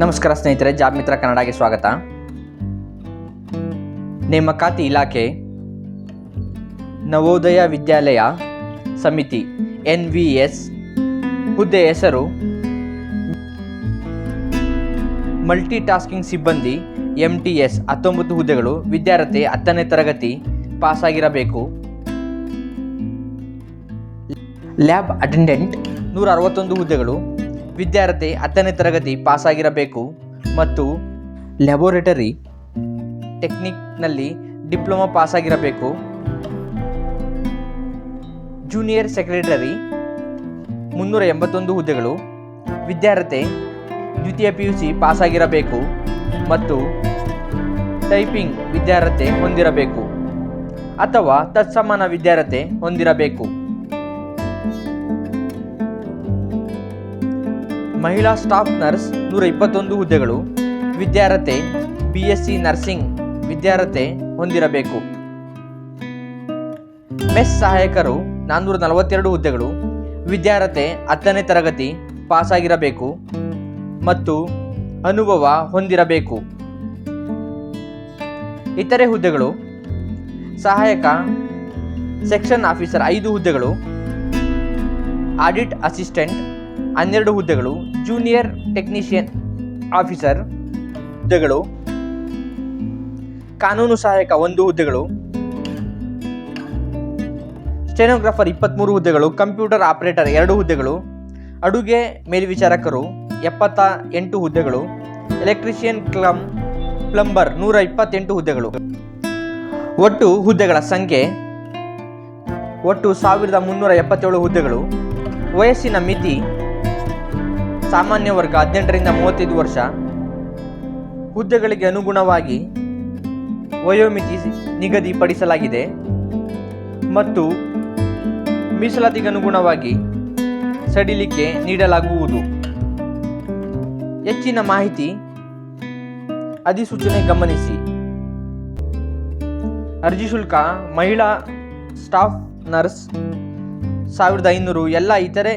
ನಮಸ್ಕಾರ ಸ್ನೇಹಿತರೆ, ಜಾಬ್ ಮಿತ್ರ ಕನ್ನಡಗೆ ಸ್ವಾಗತ. ನೇಮಕಾತಿ ಇಲಾಖೆ ನವೋದಯ ವಿದ್ಯಾಲಯ ಸಮಿತಿ NVS ಹುದ್ದೆ ಹೆಸರು ಮಲ್ಟಿ ಟಾಸ್ಕಿಂಗ್ ಸಿಬ್ಬಂದಿ MTS 19 ಹುದ್ದೆಗಳು. ವಿದ್ಯಾರ್ಥಿ 10ನೇ ತರಗತಿ ಪಾಸಾಗಿರಬೇಕು. ಲ್ಯಾಬ್ ಅಟೆಂಡೆಂಟ್ 161 ಹುದ್ದೆಗಳು. ವಿದ್ಯಾರ್ಥಿ 10ನೇ ತರಗತಿ ಪಾಸಾಗಿರಬೇಕು ಮತ್ತು ಲ್ಯಾಬೋರೇಟರಿ ಟೆಕ್ನಿಕ್ನಲ್ಲಿ ಡಿಪ್ಲೊಮಾ ಪಾಸಾಗಿರಬೇಕು. ಜೂನಿಯರ್ ಸೆಕ್ರೆಟರಿ 381 ಹುದ್ದೆಗಳು. ವಿದ್ಯಾರ್ಥಿ ದ್ವಿತೀಯ PUC ಪಾಸಾಗಿರಬೇಕು ಮತ್ತು ಟೈಪಿಂಗ್ ವಿದ್ಯಾರ್ಹತೆ ಹೊಂದಿರಬೇಕು ಅಥವಾ ತತ್ಸಮಾನ ವಿದ್ಯಾರ್ಹತೆ ಹೊಂದಿರಬೇಕು. ಮಹಿಳಾ ಸ್ಟಾಫ್ ನರ್ಸ್ 121 ಹುದ್ದೆಗಳು. ವಿದ್ಯಾರ್ಹತೆ BSc ನರ್ಸಿಂಗ್ ವಿದ್ಯಾರ್ಹತೆ ಹೊಂದಿರಬೇಕು. ಮೆಸ್ ಸಹಾಯಕರು 442 ಹುದ್ದೆಗಳು. ವಿದ್ಯಾರ್ಹತೆ 10ನೇ ತರಗತಿ ಪಾಸಾಗಿರಬೇಕು ಮತ್ತು ಅನುಭವ ಹೊಂದಿರಬೇಕು. ಇತರೆ ಹುದ್ದೆಗಳು ಸಹಾಯಕ ಸೆಕ್ಷನ್ ಆಫೀಸರ್ 5 ಹುದ್ದೆಗಳು. ಆಡಿಟ್ ಅಸಿಸ್ಟೆಂಟ್ 12 ಹುದ್ದೆಗಳು. ಜೂನಿಯರ್ ಟೆಕ್ನಿಷಿಯನ್ ಆಫೀಸರ್ ಹುದ್ದೆಗಳು. ಕಾನೂನು ಸಹಾಯಕ 1 ಹುದ್ದೆಗಳು. ಸ್ಟೆನೋಗ್ರಾಫರ್ 23 ಹುದ್ದೆಗಳು. ಕಂಪ್ಯೂಟರ್ ಆಪರೇಟರ್ 2 ಹುದ್ದೆಗಳು. ಅಡುಗೆ ಮೇಲ್ವಿಚಾರಕರು 78 ಹುದ್ದೆಗಳು. ಎಲೆಕ್ಟ್ರಿಷಿಯನ್ ಪ್ಲಂಬರ್ 128 ಹುದ್ದೆಗಳು. ಒಟ್ಟು ಹುದ್ದೆಗಳ ಸಂಖ್ಯೆ 1377 ಹುದ್ದೆಗಳು. ವಯಸ್ಸಿನ ಮಿತಿ ಸಾಮಾನ್ಯ ವರ್ಗ 18ರಿಂದ 35 ವರ್ಷ. ಹುದ್ದೆಗಳಿಗೆ ಅನುಗುಣವಾಗಿ ವಯೋಮಿತಿ ನಿಗದಿಪಡಿಸಲಾಗಿದೆ ಮತ್ತು ಮೀಸಲಾತಿಗೆ ಅನುಗುಣವಾಗಿ ಸಡಿಲಿಕೆ ನೀಡಲಾಗುವುದು. ಹೆಚ್ಚಿನ ಮಾಹಿತಿ ಅಧಿಸೂಚನೆ ಗಮನಿಸಿ. ಅರ್ಜಿ ಶುಲ್ಕ ಮಹಿಳಾ ಸ್ಟಾಫ್ ನರ್ಸ್ 1500. ಎಲ್ಲ ಇತರೆ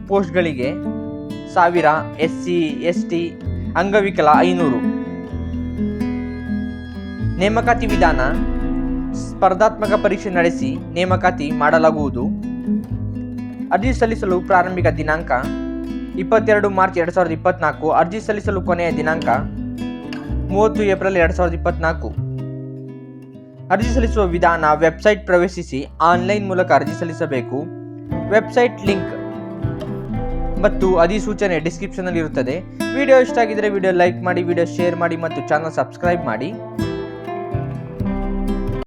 ಪೋಸ್ಟ್ಗಳಿಗೆ 1000. SC ST ಅಂಗವಿಕಲ 500. ನೇಮಕಾತಿ ವಿಧಾನ ಸ್ಪರ್ಧಾತ್ಮಕ ಪರೀಕ್ಷೆ ನಡೆಸಿ ನೇಮಕಾತಿ ಮಾಡಲಾಗುವುದು. ಅರ್ಜಿ ಸಲ್ಲಿಸಲು ಪ್ರಾರಂಭಿಕ ದಿನಾಂಕ 22 ಮಾರ್ಚ್ 2024. ಅರ್ಜಿ ಸಲ್ಲಿಸಲು ಕೊನೆಯ ದಿನಾಂಕ 30 ಏಪ್ರಿಲ್ 2024. ಅರ್ಜಿ ಸಲ್ಲಿಸುವ ವಿಧಾನ ವೆಬ್ಸೈಟ್ ಪ್ರವೇಶಿಸಿ ಆನ್ಲೈನ್ ಮೂಲಕ ಅರ್ಜಿ ಸಲ್ಲಿಸಬೇಕು. ವೆಬ್ಸೈಟ್ ಲಿಂಕ್ ಮತ್ತು ಅಧಿಸೂಚನೆ ಡಿಸ್ಕ್ರಿಪ್ಷನ್ ಅಲ್ಲಿ ಇರುತ್ತದೆ. ವಿಡಿಯೋ ಇಷ್ಟ ಆಗಿದ್ರೆ ವಿಡಿಯೋ ಲೈಕ್ ಮಾಡಿ, ವಿಡಿಯೋ ಶೇರ್ ಮಾಡಿ ಮತ್ತು ಚಾನಲ್ ಸಬ್ಸ್ಕ್ರೈಬ್ ಮಾಡಿ.